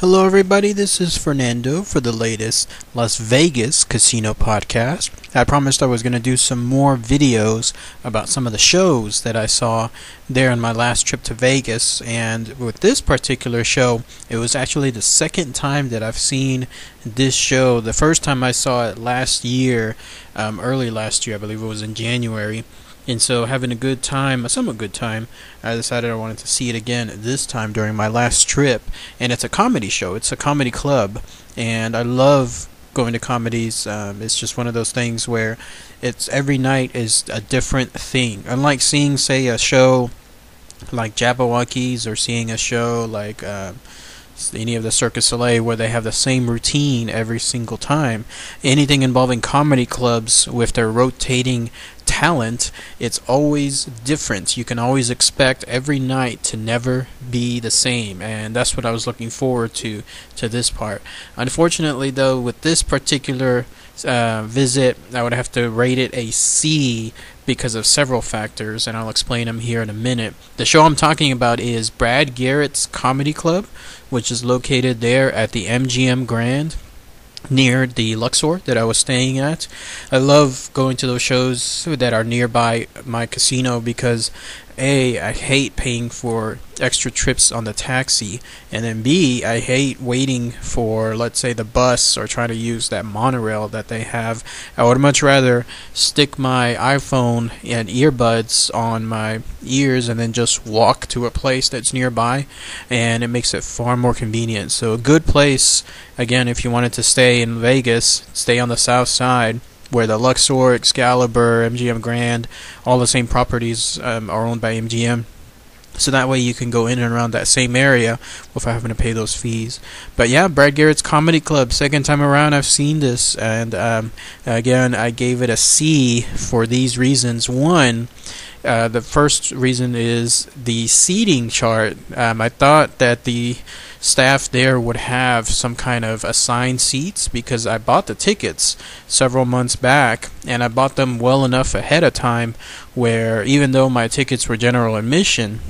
Hello, everybody. This is Fernando for the latest Las Vegas Casino podcast. I promised I was going to do some more videos about some of the shows that I saw there on my last trip to Vegas. And with this particular show, it was actually the second time that I've seen this show. The first time I saw it last year, early last year, I believe it was in January. And so, having a somewhat good time, I decided I wanted to see it again this time during my last trip. And it's a comedy show. It's a comedy club. And I love going to comedies. It's just one of those things where it's every night is a different thing. Unlike seeing, say, a show like Jabberwockies or seeing a show like any of the Circus Soleil where they have the same routine every single time. Anything involving comedy clubs with their rotating talent, it's always different. You can always expect every night to never be the same, and that's what I was looking forward to this part. Unfortunately, though, with this particular visit, I would have to rate it a C because of several factors, and I'll explain them here in a minute. The show I'm talking about is Brad Garrett's Comedy Club, which is located there at the MGM Grand near the Luxor that I was staying at. I love going to those shows that are nearby my casino because A, I hate paying for extra trips on the taxi, and then B, I hate waiting for, let's say, the bus or trying to use that monorail that they have. I would much rather stick my iPhone and earbuds on my ears and then just walk to a place that's nearby, and it makes it far more convenient. So a good place, again, if you wanted to stay in Vegas, stay on the south side, where the Luxor, Excalibur, MGM Grand, all the same properties are owned by MGM. So that way you can go in and around that same area without having to pay those fees. But yeah, Brad Garrett's Comedy Club, second time around I've seen this. And again, I gave it a C for these reasons. One, the first reason is the seating chart. I thought that the staff there would have some kind of assigned seats because I bought the tickets several months back, and I bought them well enough ahead of time where even though my tickets were general admission,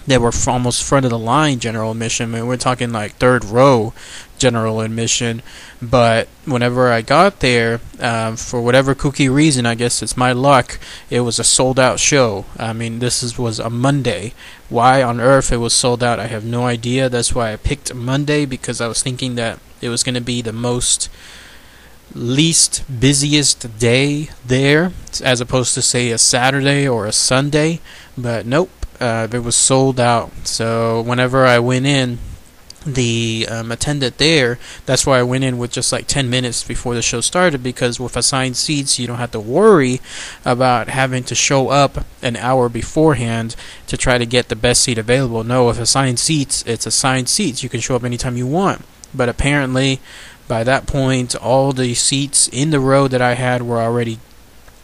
they were almost front of the line general admission. I mean, we're talking like third row general admission. But whenever I got there, for whatever kooky reason, I guess it's my luck, it was a sold out show. I mean, was a Monday. Why on earth it was sold out, I have no idea. That's why I picked Monday, because I was thinking that it was going to be the least busiest day there, as opposed to, say, a Saturday or a Sunday. But nope. It was sold out. So whenever I went in, the attendant there, that's why I went in with just like 10 minutes before the show started, because with assigned seats you don't have to worry about having to show up an hour beforehand to try to get the best seat available. No, with assigned seats, it's assigned seats. You can show up anytime you want. But apparently by that point all the seats in the row that I had were already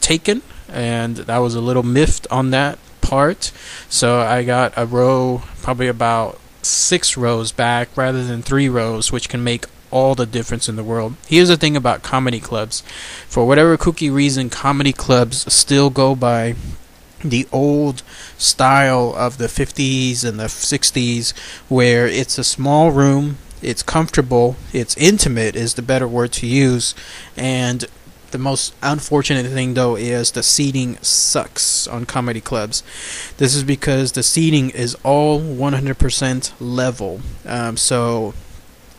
taken, and I was a little miffed on that part. So I got a row, probably about 6 rows back rather than 3 rows, which can make all the difference in the world. Here's the thing about comedy clubs. For whatever kooky reason, comedy clubs still go by the old style of the 50s and the 60s, where it's a small room, it's comfortable, it's intimate is the better word to use, and the most unfortunate thing, though, is the seating sucks on comedy clubs. This is because the seating is all 100% level. So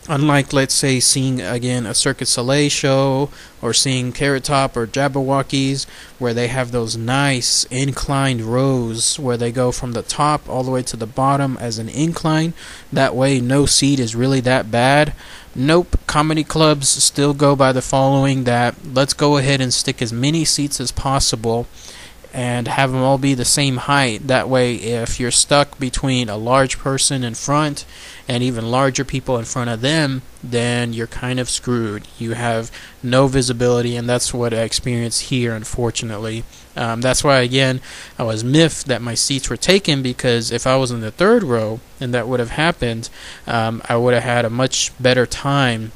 unlike, let's say, seeing, again, a Circus Soleil show or seeing Carrot Top or Jabberwockies, where they have those nice inclined rows where they go from the top all the way to the bottom as an incline. That way no seat is really that bad. Nope, comedy clubs still go by the following, that let's go ahead and stick as many seats as possible and have them all be the same height. That way, if you're stuck between a large person in front and even larger people in front of them, then you're kind of screwed. You have no visibility, and that's what I experienced here, unfortunately. That's why, again, I was miffed that my seats were taken, because if I was in the third row and that would have happened, I would have had a much better time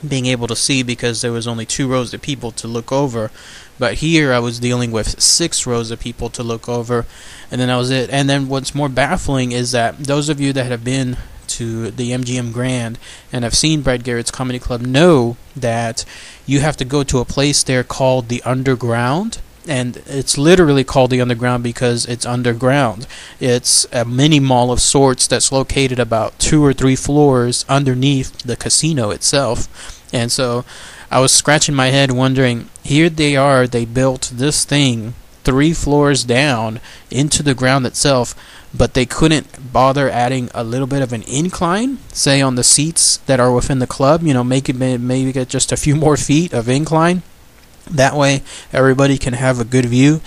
being able to see, because there was only 2 rows of people to look over. But here I was dealing with 6 rows of people to look over, and then that was it. And then what's more baffling is that those of you that have been to the MGM Grand and have seen Brad Garrett's Comedy Club know that you have to go to a place there called the Underground. And it's literally called the Underground because it's underground. It's a mini mall of sorts that's located about 2 or 3 floors underneath the casino itself. And so I was scratching my head wondering, here they built this thing 3 floors down into the ground itself, but they couldn't bother adding a little bit of an incline, say on the seats that are within the club, maybe get just a few more feet of incline. That way everybody can have a good view.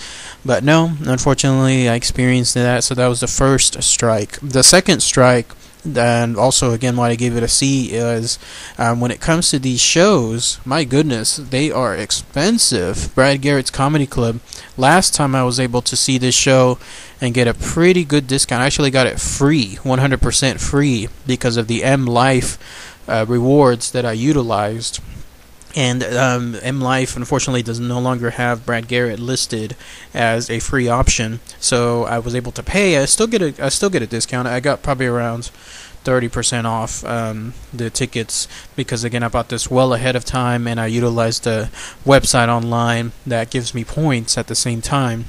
But no, unfortunately I experienced that. So that was the first strike. The second strike, and also again why I gave it a C, is when it comes to these shows, my goodness, they are expensive. Brad Garrett's Comedy Club, last time I was able to see this show and get a pretty good discount. I actually got it free, 100% free, because of the M Life rewards that I utilized. And M Life unfortunately does no longer have Brad Garrett listed as a free option, so I was able to pay. I still get a discount. I got probably around 30% off the tickets, because again I bought this well ahead of time and I utilized the website online that gives me points at the same time.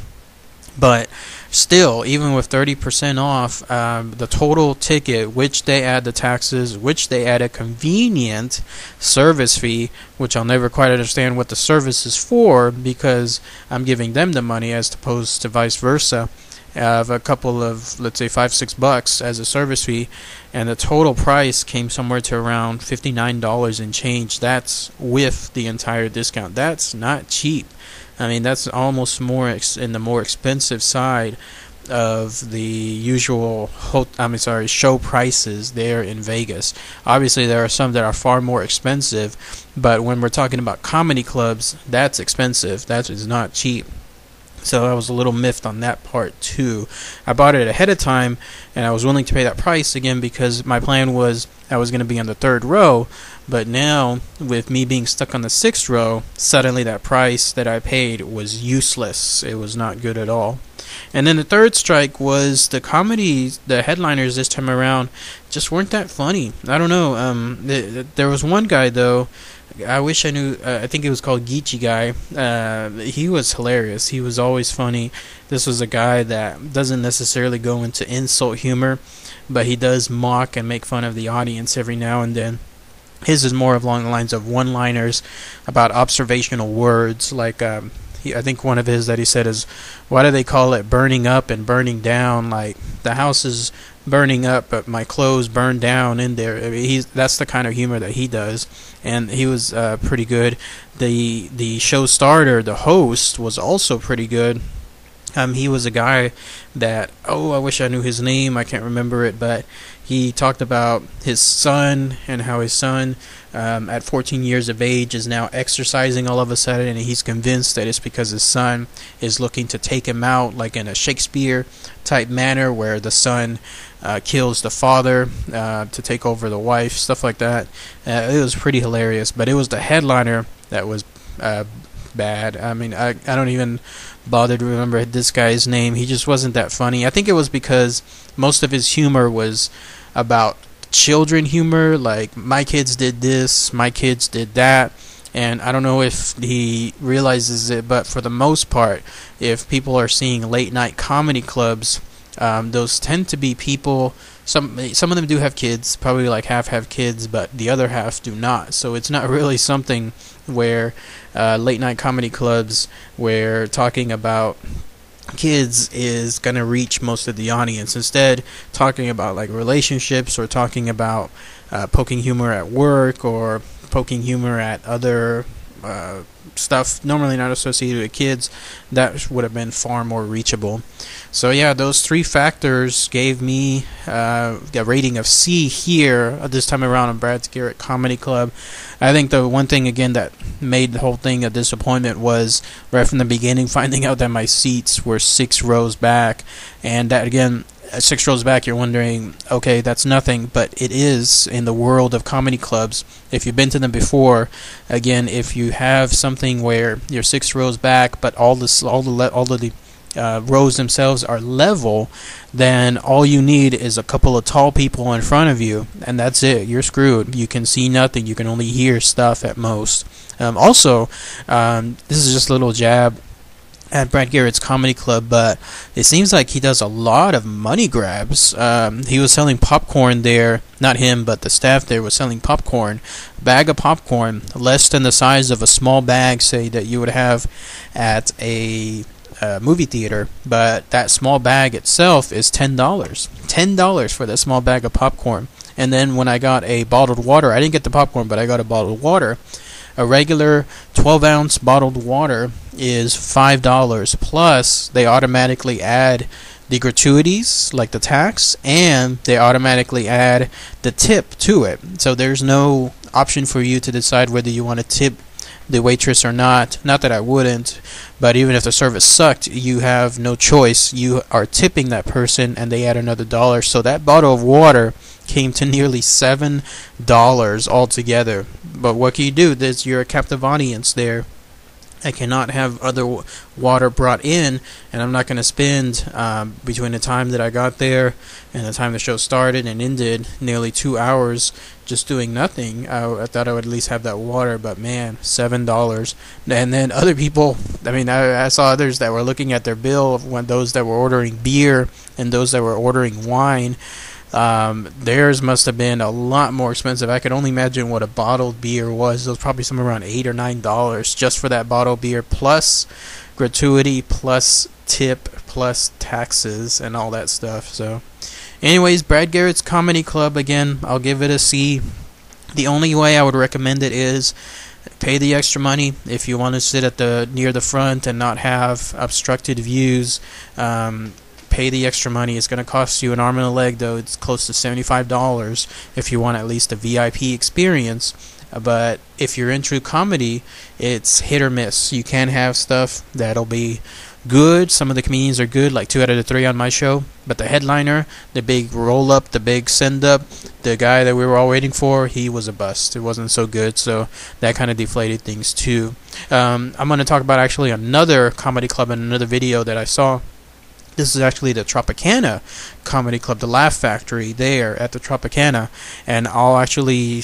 But still, even with 30% off, the total ticket, which they add the taxes, which they add a convenient service fee, which I'll never quite understand what the service is for, because I'm giving them the money as opposed to vice versa, of a couple of, let's say, $5-6 as a service fee, and the total price came somewhere to around $59 and change. That's with the entire discount. That's not cheap. I mean, that's almost more in the more expensive side of the usual show prices there in Vegas. Obviously, there are some that are far more expensive, but when we're talking about comedy clubs, that's expensive. That is not cheap. So I was a little miffed on that part too. I bought it ahead of time, and I was willing to pay that price again because my plan was I was going to be on the 3rd row. But now, with me being stuck on the 6th row, suddenly that price that I paid was useless. It was not good at all. And then the third strike was the headliners this time around just weren't that funny. I don't know. There was one guy, though. I wish I knew. I think it was called Geechee Guy. He was hilarious. He was always funny. This was a guy that doesn't necessarily go into insult humor, but he does mock and make fun of the audience every now and then. His is more along the lines of one-liners about observational words. Like I think one of his that he said is, "Why do they call it burning up and burning down? Like the house is burning up, but my clothes burned down in there." I mean, that's the kind of humor that he does, and he was pretty good. The show starter, the host, was also pretty good. He was a guy that, I wish I knew his name. I can't remember it, but he talked about his son and how his son, at 14 years of age, is now exercising all of a sudden, and he's convinced that it's because his son is looking to take him out, like in a Shakespeare-type manner, where the son kills the father to take over the wife, stuff like that. It was pretty hilarious, but it was the headliner that was bad. I mean, I don't even bother to remember this guy's name. He just wasn't that funny. I think it was because most of his humor was about children humor, like my kids did this, my kids did that, and I don't know if he realizes it, but for the most part, if people are seeing late night comedy clubs, those tend to be people, some of them do have kids, probably like half have kids, but the other half do not. So it's not really something where late night comedy clubs, where talking about kids is going to reach most of the audience. Instead, talking about like relationships, or talking about poking humor at work, or poking humor at other stuff normally not associated with kids, that would have been far more reachable. So yeah, those 3 factors gave me a rating of C here this time around on Brad Garrett Comedy Club. I think the one thing again that made the whole thing a disappointment was right from the beginning finding out that my seats were 6 rows back, and that again, 6 rows back, you're wondering, okay, that's nothing, but it is in the world of comedy clubs. If you've been to them before, again, if you have something where you're 6 rows back, but all of the rows themselves are level, then all you need is a couple of tall people in front of you, and that's it. You're screwed. You can see nothing. You can only hear stuff at most. Also, this is just a little jab at Brad Garrett's comedy club, but it seems like he does a lot of money grabs. He was selling popcorn there, not him, but the staff there was selling popcorn, bag of popcorn, less than the size of a small bag, say, that you would have at a movie theater, but that small bag itself is $10. $10 for that small bag of popcorn. And then when I got a bottled water, I didn't get the popcorn, but I got a bottled water. A regular 12-ounce bottled water is $5, plus they automatically add the gratuities, like the tax, and they automatically add the tip to it. So there's no option for you to decide whether you want to tip the waitress or not. Not that I wouldn't, but even if the service sucked, you have no choice. You are tipping that person, and they add another $1. So that bottle of water came to nearly $7 altogether. But what can you do? You're a captive audience there. I cannot have other water brought in, and I'm not going to spend between the time that I got there and the time the show started and ended nearly 2 hours just doing nothing. I thought I would at least have that water, but man, $7. And then other people, I saw others that were looking at their bill, when those that were ordering beer and those that were ordering wine. Theirs must have been a lot more expensive. I could only imagine what a bottled beer was. It was probably somewhere around $8 or $9 just for that bottled beer, plus gratuity, plus tip, plus taxes, and all that stuff. So, anyways, Brad Garrett's Comedy Club, again, I'll give it a C. The only way I would recommend it is pay the extra money if you want to sit at near the front and not have obstructed views. Pay the extra money. It's going to cost you an arm and a leg, though. It's close to $75 if you want at least a VIP experience. But if you're into comedy, it's hit or miss. You can have stuff that'll be good. Some of the comedians are good, like 2 out of the 3 on my show. But the headliner, the big roll-up, the big send-up, the guy that we were all waiting for, he was a bust. It wasn't so good, so that kind of deflated things too. I'm going to talk about actually another comedy club in another video that I saw. This is actually the Tropicana Comedy Club, the Laugh Factory there at the Tropicana, and I'll actually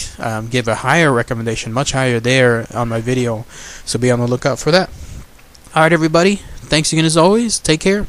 give a higher recommendation, much higher there on my video, so be on the lookout for that. Alright everybody, thanks again as always, take care.